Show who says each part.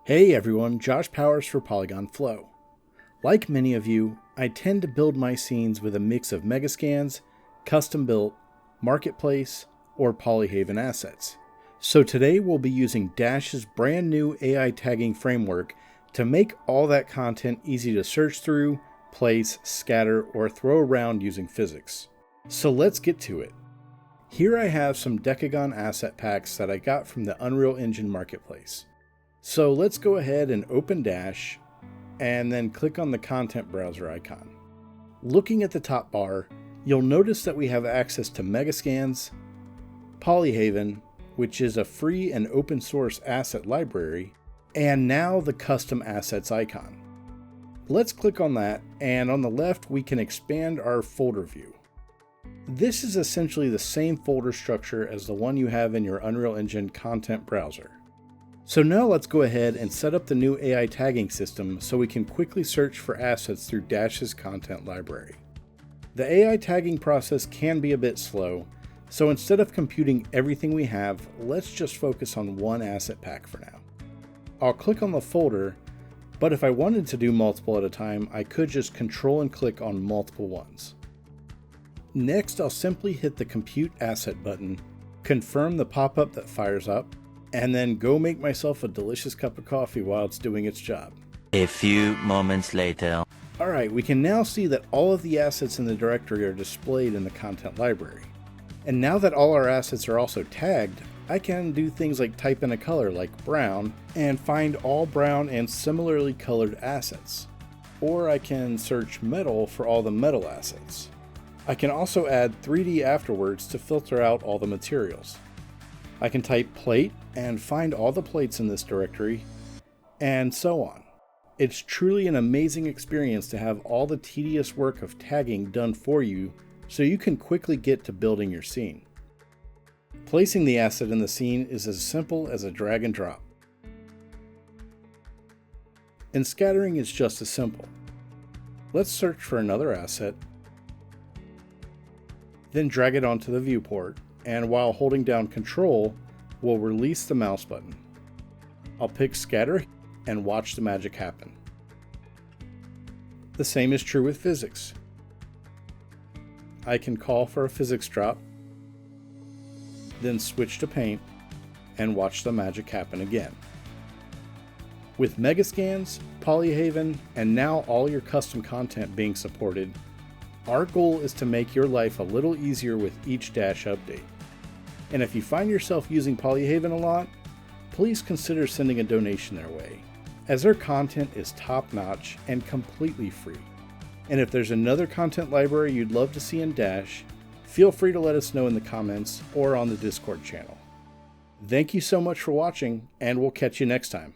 Speaker 1: Hey everyone, Josh Powers for Polygonflow. Like many of you, I tend to build my scenes with a mix of Megascans, custom-built, marketplace, or Polyhaven assets. So today we'll be using Dash's brand new AI tagging framework to make all that content easy to search through, place, scatter, or throw around using physics. So let's get to it. Here I have some Decagon asset packs that I got from the Unreal Engine marketplace. So let's go ahead and open Dash and then click on the content browser icon. Looking at the top bar, you'll notice that we have access to Megascans, Polyhaven, which is a free and open source asset library, and now the custom assets icon. Let's click on that, and on the left we can expand our folder view. This is essentially the same folder structure as the one you have in your Unreal Engine content browser. So now let's go ahead and set up the new AI tagging system so we can quickly search for assets through Dash's content library. The AI tagging process can be a bit slow, so instead of computing everything we have, let's just focus on one asset pack for now. I'll click on the folder, but if I wanted to do multiple at a time, I could just control and click on multiple ones. Next, I'll simply hit the Compute Asset button, confirm the pop-up that fires up, and then go make myself a delicious cup of coffee while it's doing its job.
Speaker 2: A few moments later.
Speaker 1: Alright, we can now see that all of the assets in the directory are displayed in the content library. And now that all our assets are also tagged, I can do things like type in a color like brown and find all brown and similarly colored assets. Or I can search metal for all the metal assets. I can also add 3D afterwards to filter out all the materials. I can type plate and find all the plates in this directory, and so on. It's truly an amazing experience to have all the tedious work of tagging done for you so you can quickly get to building your scene. Placing the asset in the scene is as simple as a drag and drop. And scattering is just as simple. Let's search for another asset, then drag it onto the viewport, and while holding down Control, we'll release the mouse button. I'll pick Scatter and watch the magic happen. The same is true with physics. I can call for a physics drop, then switch to Paint, and watch the magic happen again. With Megascans, Polyhaven, and now all your custom content being supported, our goal is to make your life a little easier with each Dash update. And if you find yourself using Polyhaven a lot, please consider sending a donation their way, as their content is top-notch and completely free. And if there's another content library you'd love to see in Dash, feel free to let us know in the comments or on the Discord channel. Thank you so much for watching, and we'll catch you next time.